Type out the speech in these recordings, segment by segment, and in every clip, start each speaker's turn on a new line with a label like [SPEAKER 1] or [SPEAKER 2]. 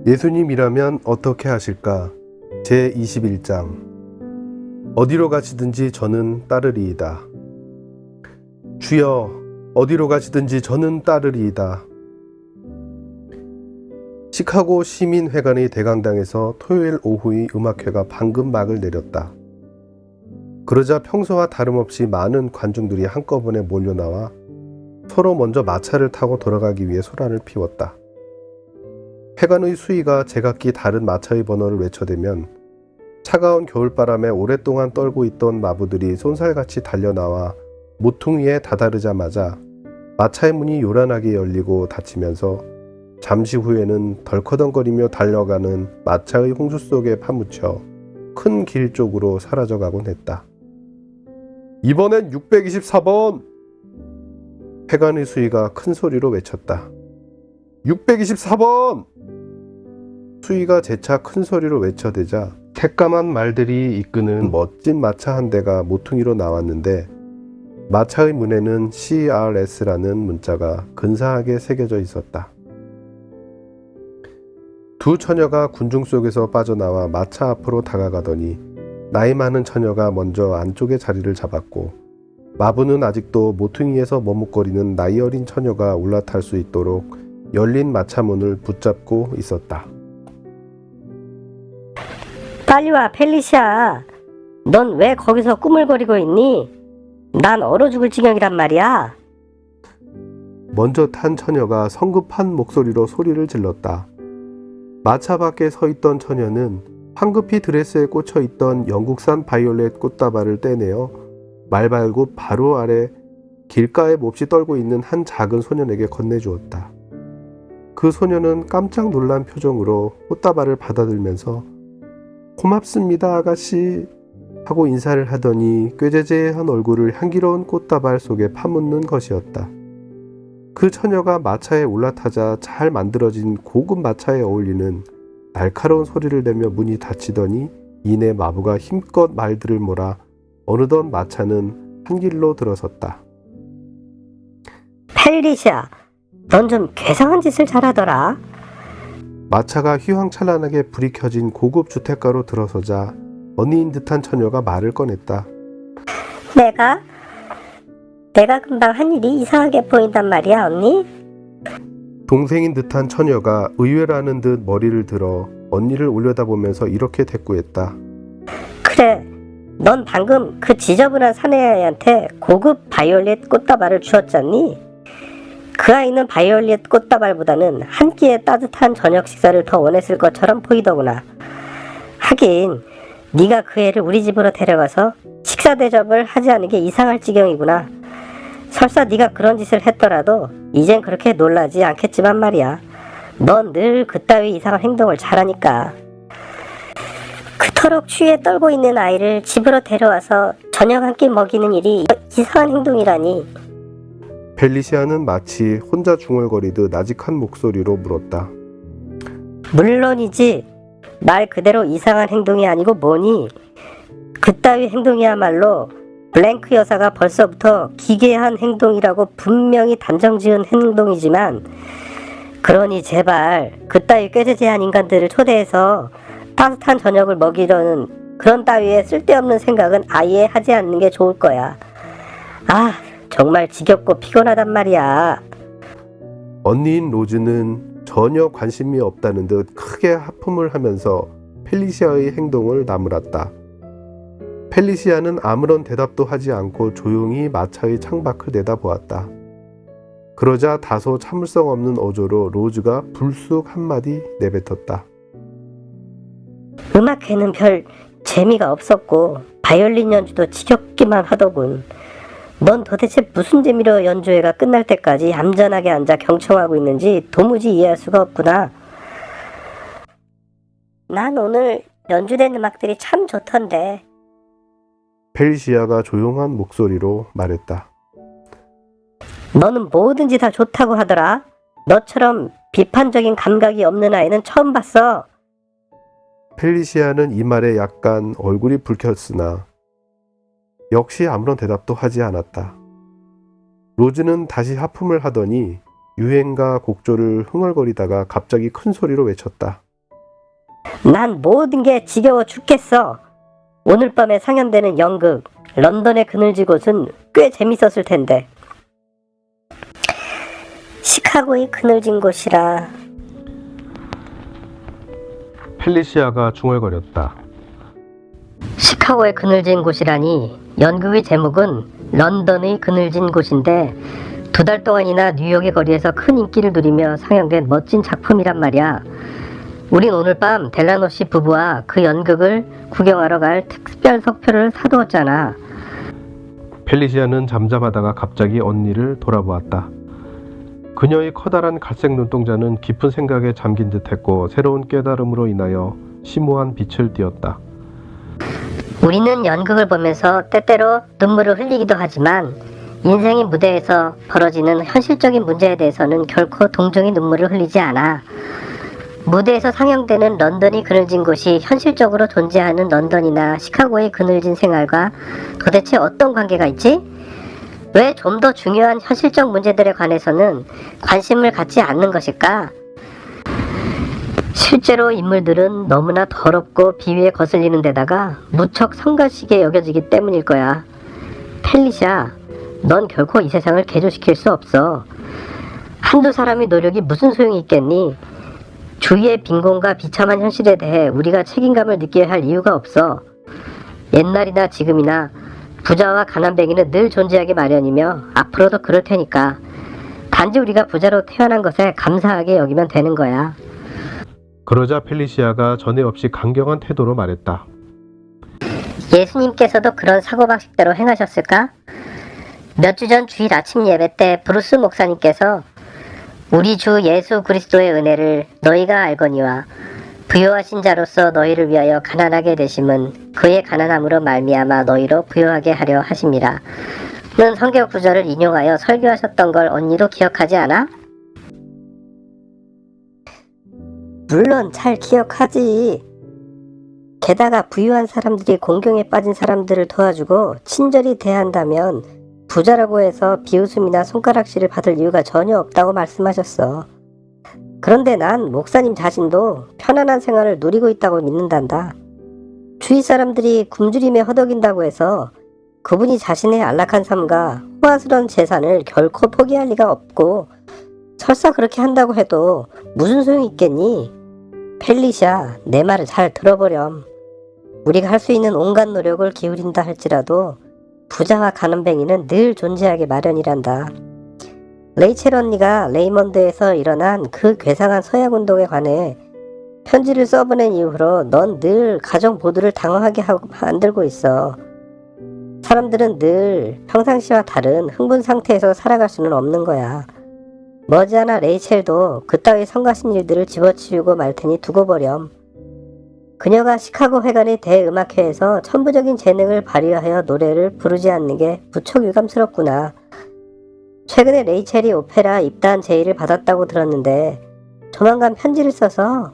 [SPEAKER 1] 예수님이라면 어떻게 하실까? 제21장 어디로 가시든지 저는 따르리이다. 주여, 어디로 가시든지 저는 따르리이다. 시카고 시민회관의 대강당에서 토요일 오후의 음악회가 방금 막을 내렸다. 그러자 평소와 다름없이 많은 관중들이 한꺼번에 몰려나와 서로 먼저 마차를 타고 돌아가기 위해 소란을 피웠다. 회관의 수위가 제각기 다른 마차의 번호를 외쳐대면 차가운 겨울바람에 오랫동안 떨고 있던 마부들이 쏜살같이 달려나와 모퉁이에 다다르자마자 마차의 문이 요란하게 열리고 닫히면서 잠시 후에는 덜커덩거리며 달려가는 마차의 홍수 속에 파묻혀 큰 길 쪽으로 사라져가곤 했다. 이번엔 624번! 회관의 수위가 큰 소리로 외쳤다. 624번! 수위가 재차 큰 소리로 외쳐대자 새까만 말들이 이끄는 멋진 마차 한 대가 모퉁이로 나왔는데 마차의 문에는 CRS라는 문자가 근사하게 새겨져 있었다. 두 처녀가 군중 속에서 빠져나와 마차 앞으로 다가가더니 나이 많은 처녀가 먼저 안쪽에 자리를 잡았고 마부는 아직도 모퉁이에서 머뭇거리는 나이 어린 처녀가 올라탈 수 있도록 열린 마차 문을 붙잡고 있었다.
[SPEAKER 2] 빨리 와, 펠리시아. 넌 왜 거기서 꾸물거리고 있니? 난 얼어 죽을 지경이란 말이야.
[SPEAKER 1] 먼저 탄 처녀가 성급한 목소리로 소리를 질렀다. 마차 밖에 서 있던 처녀는 황급히 드레스에 꽂혀 있던 영국산 바이올렛 꽃다발을 떼내어 말발굽 바로 아래 길가에 몹시 떨고 있는 한 작은 소년에게 건네주었다. 그 소년은 깜짝 놀란 표정으로 꽃다발을 받아들면서 고맙습니다, 아가씨 하고 인사를 하더니 꾀죄죄한 얼굴을 향기로운 꽃다발 속에 파묻는 것이었다. 그 처녀가 마차에 올라타자 잘 만들어진 고급 마차에 어울리는 날카로운 소리를 내며 문이 닫히더니 이내 마부가 힘껏 말들을 몰아 어느덧 마차는 한 길로 들어섰다.
[SPEAKER 2] 펠리시아, 넌 좀 괴상한 짓을 잘하더라.
[SPEAKER 1] 마차가 휘황찬란하게 불이 켜진 고급 주택가로 들어서자 언니인 듯한 처녀가 말을 꺼냈다.
[SPEAKER 2] 내가 금방 한 일이 이상하게 보인단 말이야, 언니?
[SPEAKER 1] 동생인 듯한 처녀가 의외라는 듯 머리를 들어 언니를 올려다보면서 이렇게 대꾸했다.
[SPEAKER 2] 그래, 넌 방금 그 지저분한 사내아이한테 고급 바이올렛 꽃다발을 주었잖니? 그 아이는 바이올렛 꽃다발보다는 한 끼의 따뜻한 저녁 식사를 더 원했을 것처럼 보이더구나. 하긴 네가 그 애를 우리 집으로 데려가서 식사 대접을 하지 않은 게 이상할 지경이구나. 설사 네가 그런 짓을 했더라도 이젠 그렇게 놀라지 않겠지만 말이야. 넌 늘 그따위 이상한 행동을 잘하니까. 그토록 추위에 떨고 있는 아이를 집으로 데려와서 저녁 한 끼 먹이는 일이 이상한 행동이라니.
[SPEAKER 1] 펠리시아는 마치 혼자 중얼거리듯 나직한 목소리로 물었다.
[SPEAKER 2] 물론이지. 말 그대로 이상한 행동이 아니고 뭐니? 그따위 행동이야말로 블랭크 여사가 벌써부터 기괴한 행동이라고 분명히 단정지은 행동이지만, 그러니 제발 그따위 꾀죄죄한 인간들을 초대해서 따뜻한 저녁을 먹이려는 그런 따위의 쓸데없는 생각은 아예 하지 않는 게 좋을 거야. 아, 정말 지겹고 피곤하단 말이야.
[SPEAKER 1] 언니인 로즈는 전혀 관심이 없다는 듯 크게 하품을 하면서 펠리시아의 행동을 나무랐다. 펠리시아는 아무런 대답도 하지 않고 조용히 마차의 창밖을 내다보았다. 그러자 다소 참을성 없는 어조로 로즈가 불쑥 한마디 내뱉었다.
[SPEAKER 2] 음악회는 별 재미가 없었고 바이올린 연주도 지겹기만 하더군. 넌 도대체 무슨 재미로 연주회가 끝날 때까지 얌전하게 앉아 경청하고 있는지 도무지 이해할 수가 없구나. 난 오늘 연주된 음악들이 참 좋던데.
[SPEAKER 1] 펠리시아가 조용한 목소리로 말했다.
[SPEAKER 2] 너는 뭐든지 다 좋다고 하더라. 너처럼 비판적인 감각이 없는 아이는 처음 봤어.
[SPEAKER 1] 펠리시아는 이 말에 약간 얼굴이 붉혔으나 역시 아무런 대답도 하지 않았다. 로즈는 다시 하품을 하더니 유행가 곡조를 흥얼거리다가 갑자기 큰 소리로 외쳤다.
[SPEAKER 2] 난 모든 게 지겨워 죽겠어. 오늘 밤에 상연되는 연극 런던의 그늘진 곳은 꽤 재밌었을 텐데. 시카고의 그늘진 곳이라.
[SPEAKER 1] 펠리시아가 중얼거렸다.
[SPEAKER 2] 시카고의 그늘진 곳이라니. 연극의 제목은 런던의 그늘진 곳인데 2달 동안이나 뉴욕의 거리에서 큰 인기를 누리며 상영된 멋진 작품이란 말이야. 우린 오늘 밤 델라노 씨 부부와 그 연극을 구경하러 갈 특별 석표를 사두었잖아.
[SPEAKER 1] 펠리시아는 잠잠하다가 갑자기 언니를 돌아보았다. 그녀의 커다란 갈색 눈동자는 깊은 생각에 잠긴 듯했고 새로운 깨달음으로 인하여 심오한 빛을 띠었다.
[SPEAKER 2] 우리는 연극을 보면서 때때로 눈물을 흘리기도 하지만 인생의 무대에서 벌어지는 현실적인 문제에 대해서는 결코 동정의 눈물을 흘리지 않아. 무대에서 상영되는 런던이 그늘진 곳이 현실적으로 존재하는 런던이나 시카고의 그늘진 생활과 도대체 어떤 관계가 있지? 왜 좀 더 중요한 현실적 문제들에 관해서는 관심을 갖지 않는 것일까? 실제로 인물들은 너무나 더럽고 비위에 거슬리는 데다가 무척 성가시게 여겨지기 때문일 거야. 펠리샤, 넌 결코 이 세상을 개조시킬 수 없어. 한두 사람의 노력이 무슨 소용이 있겠니? 주위의 빈곤과 비참한 현실에 대해 우리가 책임감을 느껴야 할 이유가 없어. 옛날이나 지금이나 부자와 가난뱅이는 늘 존재하기 마련이며 앞으로도 그럴 테니까 단지 우리가 부자로 태어난 것에 감사하게 여기면 되는 거야.
[SPEAKER 1] 그러자 펠리시아가 전에 없이 강경한 태도로 말했다.
[SPEAKER 2] 예수님께서도 그런 사고방식대로 행하셨을까? 몇 주 전 주일 아침 예배 때 브루스 목사님께서 우리 주 예수 그리스도의 은혜를 너희가 알거니와 부요하신 자로서 너희를 위하여 가난하게 되심은 그의 가난함으로 말미암아 너희로 부요하게 하려 하심이라 는 성경 구절을 인용하여 설교하셨던 걸 언니도 기억하지 않아? 물론 잘 기억하지. 게다가 부유한 사람들이 공경에 빠진 사람들을 도와주고 친절히 대한다면 부자라고 해서 비웃음이나 손가락질을 받을 이유가 전혀 없다고 말씀하셨어. 그런데 난 목사님 자신도 편안한 생활을 누리고 있다고 믿는단다. 주위 사람들이 굶주림에 허덕인다고 해서 그분이 자신의 안락한 삶과 호화스러운 재산을 결코 포기할 리가 없고 설사 그렇게 한다고 해도 무슨 소용이 있겠니? 펠리샤, 내 말을 잘 들어보렴. 우리가 할 수 있는 온갖 노력을 기울인다 할지라도 부자와 가난뱅이는 늘 존재하기 마련이란다. 레이첼 언니가 레이먼드에서 일어난 그 괴상한 서약운동에 관해 편지를 써보낸 이후로 넌 늘 가정 모두를 당황하게 만들고 있어. 사람들은 늘 평상시와 다른 흥분 상태에서 살아갈 수는 없는 거야. 머지않아 레이첼도 그따위 성가신 일들을 집어치우고 말 테니 두고 보렴. 그녀가 시카고 회관의 대음악회에서 천부적인 재능을 발휘하여 노래를 부르지 않는 게 무척 유감스럽구나. 최근에 레이첼이 오페라 입단 제의를 받았다고 들었는데 조만간 편지를 써서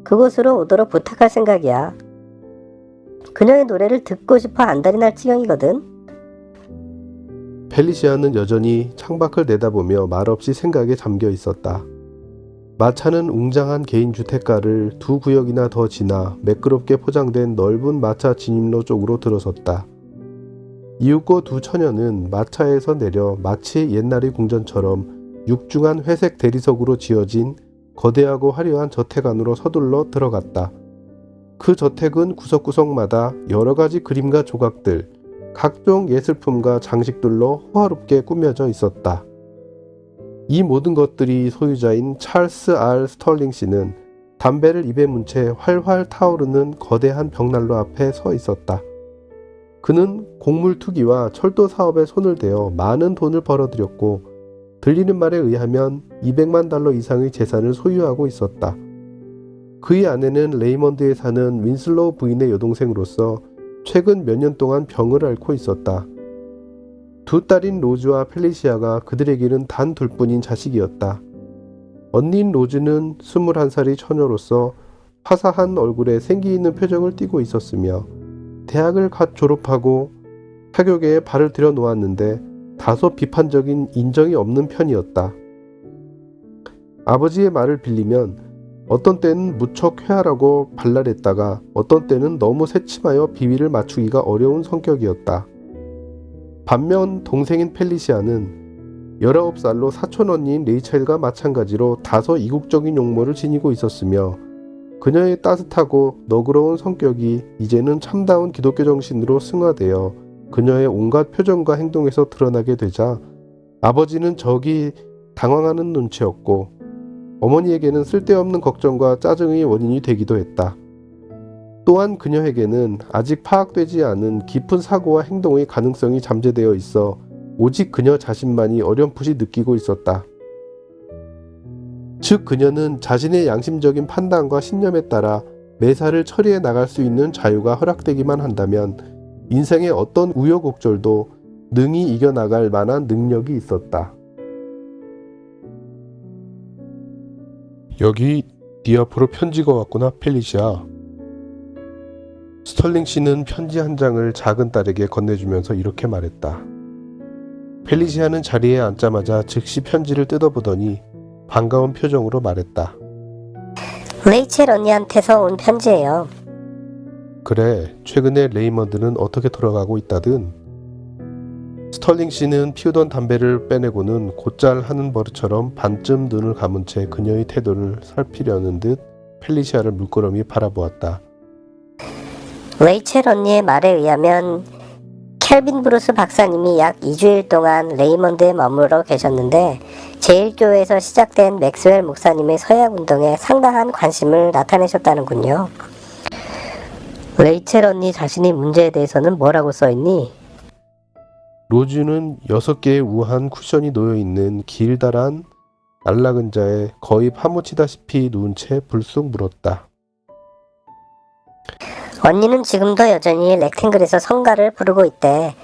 [SPEAKER 2] 그곳으로 오도록 부탁할 생각이야. 그녀의 노래를 듣고 싶어 안달이 날 지경이거든.
[SPEAKER 1] 펠리시아는 여전히 창밖을 내다보며 말없이 생각에 잠겨 있었다. 마차는 웅장한 개인 주택가를 2구역이나 더 지나 매끄럽게 포장된 넓은 마차 진입로 쪽으로 들어섰다. 이윽고 2 처녀는 마차에서 내려 마치 옛날의 궁전처럼 육중한 회색 대리석으로 지어진 거대하고 화려한 저택 안으로 서둘러 들어갔다. 그 저택은 구석구석마다 여러가지 그림과 조각들, 각종 예술품과 장식들로 호화롭게 꾸며져 있었다. 이 모든 것들이 소유자인 찰스 R. 스털링 씨는 담배를 입에 문 채 활활 타오르는 거대한 벽난로 앞에 서 있었다. 그는 곡물 투기와 철도 사업에 손을 대어 많은 돈을 벌어들였고 들리는 말에 의하면 200만 달러 이상의 재산을 소유하고 있었다. 그의 아내는 레이먼드에 사는 윈슬로우 부인의 여동생으로서 최근 몇 년 동안 병을 앓고 있었다. 2 딸인 로즈와 펠리시아가 그들에게는 단 2뿐인 자식이었다. 언니인 로즈는 21살의 처녀로서 화사한 얼굴에 생기 있는 표정을 띠고 있었으며 대학을 갓 졸업하고 사교계에 발을 들여놓았는데 다소 비판적인 인정이 없는 편이었다. 아버지의 말을 빌리면 어떤 때는 무척 쾌활하고 발랄했다가 어떤 때는 너무 새침하여 비위를 맞추기가 어려운 성격이었다. 반면 동생인 펠리시아는 19살로 사촌 언니인 레이첼과 마찬가지로 다소 이국적인 용모를 지니고 있었으며 그녀의 따뜻하고 너그러운 성격이 이제는 참다운 기독교 정신으로 승화되어 그녀의 온갖 표정과 행동에서 드러나게 되자 아버지는 적이 당황하는 눈치였고 어머니에게는 쓸데없는 걱정과 짜증의 원인이 되기도 했다. 또한 그녀에게는 아직 파악되지 않은 깊은 사고와 행동의 가능성이 잠재되어 있어 오직 그녀 자신만이 어렴풋이 느끼고 있었다. 즉 그녀는 자신의 양심적인 판단과 신념에 따라 매사를 처리해 나갈 수 있는 자유가 허락되기만 한다면 인생의 어떤 우여곡절도 능히 이겨나갈 만한 능력이 있었다. 여기 네 앞으로 편지가 왔구나, 펠리시아. 스털링 씨는 편지 한 장을 작은 딸에게 건네주면서 이렇게 말했다. 펠리시아는 자리에 앉자마자 즉시 편지를 뜯어보더니 반가운 표정으로 말했다.
[SPEAKER 2] 레이첼 언니한테서 온 편지예요.
[SPEAKER 1] 그래, 최근에 레이먼드는 어떻게 돌아가고 있다든? 스털링 씨는 피우던 담배를 빼내고는 곧잘 하는 버릇처럼 반쯤 눈을 감은 채 그녀의 태도를 살피려는 듯 펠리시아를 물끄러미 바라보았다.
[SPEAKER 2] 레이첼 언니의 말에 의하면 켈빈 브루스 박사님이 약 2주일 동안 레이먼드에 머물러 계셨는데 제1교회에서 시작된 맥스웰 목사님의 서약운동에 상당한 관심을 나타내셨다는군요. 레이첼 언니 자신의 문제에 대해서는 뭐라고 써있니?
[SPEAKER 1] 로즈는 6개의 우아한 쿠션이 놓여있는 길다란 안락은자에 거의 파묻히다시피 누운 채 불쑥 물었다.
[SPEAKER 2] 언니는 지금도 여전히 렉탱글에서 성가를 부르고 있대.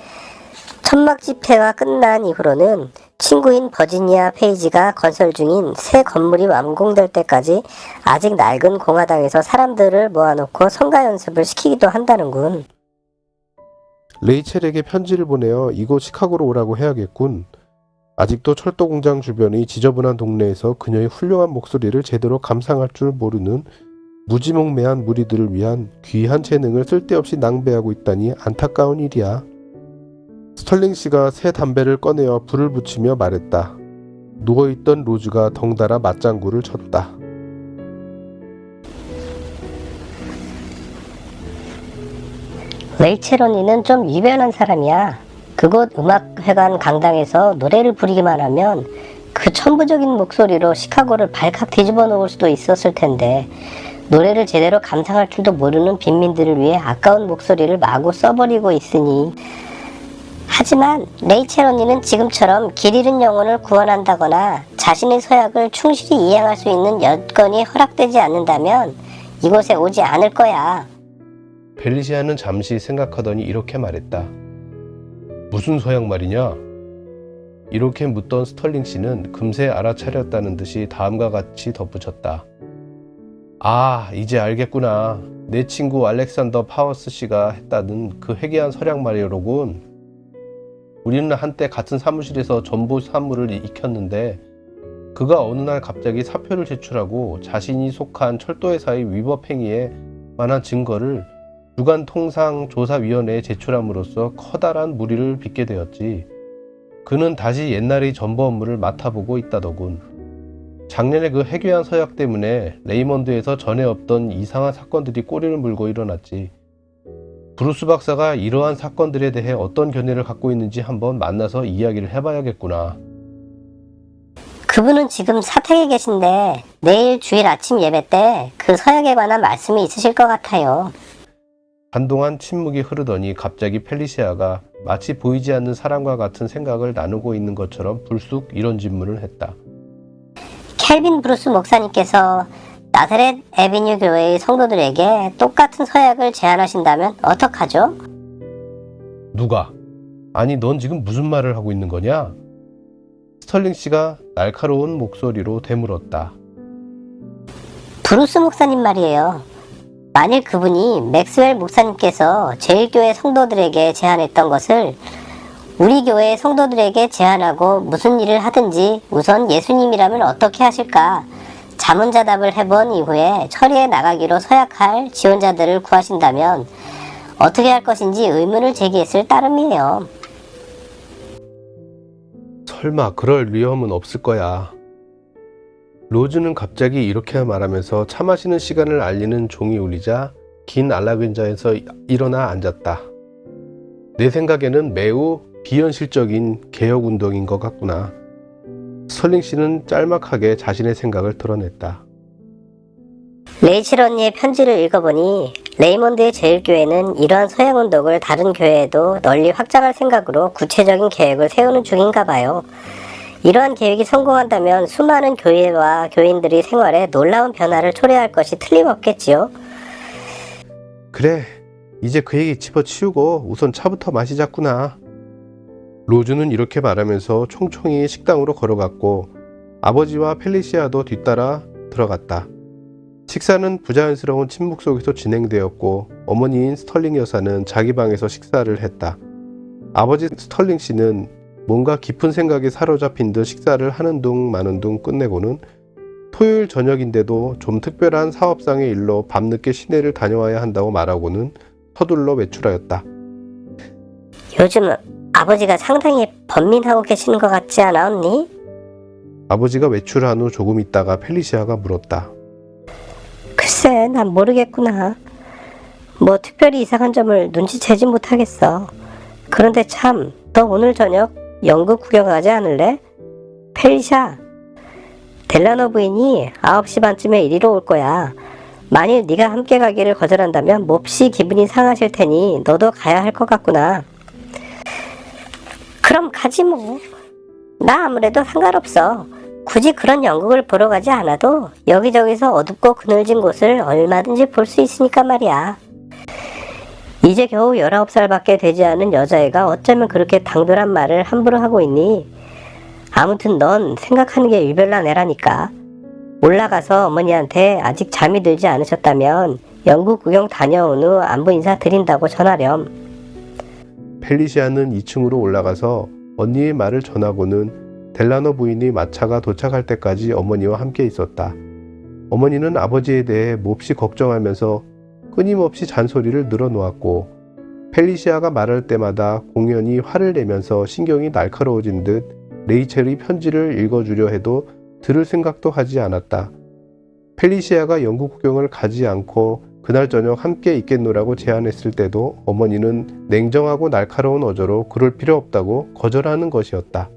[SPEAKER 2] 천막 집회가 끝난 이후로는 친구인 버지니아 페이지가 건설 중인 새 건물이 완공될 때까지 아직 낡은 공화당에서 사람들을 모아놓고 성가 연습을 시키기도 한다는군.
[SPEAKER 1] 레이첼에게 편지를 보내어 이곳 시카고로 오라고 해야겠군. 아직도 철도공장 주변의 지저분한 동네에서 그녀의 훌륭한 목소리를 제대로 감상할 줄 모르는 무지몽매한 무리들을 위한 귀한 재능을 쓸데없이 낭비하고 있다니 안타까운 일이야. 스털링 씨가 새 담배를 꺼내어 불을 붙이며 말했다. 누워있던 로즈가 덩달아 맞장구를 쳤다.
[SPEAKER 2] 레이첼 언니는 좀 유별난 사람이야. 그곳 음악회관 강당에서 노래를 부르기만 하면 그 천부적인 목소리로 시카고를 발칵 뒤집어 놓을 수도 있었을 텐데 노래를 제대로 감상할 줄도 모르는 빈민들을 위해 아까운 목소리를 마구 써버리고 있으니. 하지만 레이첼 언니는 지금처럼 길 잃은 영혼을 구원한다거나 자신의 서약을 충실히 이행할 수 있는 여건이 허락되지 않는다면 이곳에 오지 않을 거야.
[SPEAKER 1] 펠리시아는 잠시 생각하더니 이렇게 말했다. 무슨 서약 말이냐? 이렇게 묻던 스털링 씨는 금세 알아차렸다는 듯이 다음과 같이 덧붙였다. 아, 이제 알겠구나. 내 친구 알렉산더 파워스 씨가 했다는 그 회개한 서약 말이로군. 우리는 한때 같은 사무실에서 전보 사무를 익혔는데 그가 어느 날 갑자기 사표를 제출하고 자신이 속한 철도회사의 위법 행위에 관한 증거를 주간통상조사위원회에 제출함으로써 커다란 무리를 빚게 되었지. 그는 다시 옛날의 전보 업무를 맡아보고 있다더군. 작년에 그 해괴한 서약 때문에 레이먼드에서 전에 없던 이상한 사건들이 꼬리를 물고 일어났지. 브루스 박사가 이러한 사건들에 대해 어떤 견해를 갖고 있는지 한번 만나서 이야기를 해봐야겠구나.
[SPEAKER 2] 그분은 지금 사택에 계신데 내일 주일 아침 예배 때 그 서약에 관한 말씀이 있으실 것 같아요.
[SPEAKER 1] 한동안 침묵이 흐르더니 갑자기 펠리시아가 마치 보이지 않는 사람과 같은 생각을 나누고 있는 것처럼 불쑥 이런 질문을 했다.
[SPEAKER 2] 켈빈 브루스 목사님께서 나사렛 에비뉴 교회의 성도들에게 똑같은 서약을 제안하신다면 어떡하죠?
[SPEAKER 1] 누가? 아니, 넌 지금 무슨 말을 하고 있는 거냐? 스털링 씨가 날카로운 목소리로 되물었다.
[SPEAKER 2] 브루스 목사님 말이에요. 만일 그분이 맥스웰 목사님께서 제1교회 성도들에게 제안했던 것을 우리 교회 성도들에게 제안하고 무슨 일을 하든지 우선 예수님이라면 어떻게 하실까? 자문자답을 해본 이후에 처리해 나가기로 서약할 지원자들을 구하신다면 어떻게 할 것인지 의문을 제기했을 따름이에요.
[SPEAKER 1] 설마 그럴 위험은 없을 거야. 로즈는 갑자기 이렇게 말하면서 차 마시는 시간을 알리는 종이 울리자 긴 안락의자에서 일어나 앉았다. 내 생각에는 매우 비현실적인 개혁운동인 것 같구나. 스털링 씨는 짤막하게 자신의 생각을 드러냈다.
[SPEAKER 2] 레이첼 언니의 편지를 읽어보니 레이몬드의 제일교회는 이러한 서양운동을 다른 교회에도 널리 확장할 생각으로 구체적인 계획을 세우는 중인가 봐요. 이러한 계획이 성공한다면 수많은 교회와 교인들이 생활에 놀라운 변화를 초래할 것이 틀림없겠지요.
[SPEAKER 1] 그래, 이제 그 얘기 집어치우고 우선 차부터 마시자꾸나. 로즈는 이렇게 말하면서 총총히 식당으로 걸어갔고 아버지와 펠리시아도 뒤따라 들어갔다. 식사는 부자연스러운 침묵 속에서 진행되었고 어머니인 스털링 여사는 자기 방에서 식사를 했다. 아버지 스털링 씨는 뭔가 깊은 생각에 사로잡힌 듯 식사를 하는 둥 마는 둥 끝내고는 토요일 저녁인데도 좀 특별한 사업상의 일로 밤늦게 시내를 다녀와야 한다고 말하고는 서둘러 외출하였다.
[SPEAKER 2] 요즘 아버지가 상당히 번민하고 계시는 것 같지 않아, 언니?
[SPEAKER 1] 아버지가 외출한 후 조금 있다가 펠리시아가 물었다.
[SPEAKER 2] 글쎄, 난 모르겠구나. 뭐 특별히 이상한 점을 눈치채지 못하겠어. 그런데 참, 너 오늘 저녁 영국 구경하지 않을래? 펠리샤, 델라노 부인이 9시 반쯤에 이리로 올 거야. 만일 네가 함께 가기를 거절한다면 몹시 기분이 상하실 테니 너도 가야 할 것 같구나. 그럼 가지 뭐. 나 아무래도 상관없어. 굳이 그런 연극을 보러 가지 않아도 여기저기서 어둡고 그늘진 곳을 얼마든지 볼 수 있으니까 말이야. 이제 겨우 19살밖에 되지 않은 여자애가 어쩌면 그렇게 당돌한 말을 함부로 하고 있니? 아무튼 넌 생각하는 게 유별난 애라니까. 올라가서 어머니한테 아직 잠이 들지 않으셨다면 영국 구경 다녀온 후 안부 인사 드린다고 전하렴.
[SPEAKER 1] 펠리시아는 2층으로 올라가서 언니의 말을 전하고는 델라노 부인이 마차가 도착할 때까지 어머니와 함께 있었다. 어머니는 아버지에 대해 몹시 걱정하면서 끊임없이 잔소리를 늘어놓았고 펠리시아가 말할 때마다 공연히 화를 내면서 신경이 날카로워진 듯 레이첼이 편지를 읽어주려 해도 들을 생각도 하지 않았다. 펠리시아가 영국 구경을 가지 않고 그날 저녁 함께 있겠노라고 제안했을 때도 어머니는 냉정하고 날카로운 어조로 그럴 필요 없다고 거절하는 것이었다.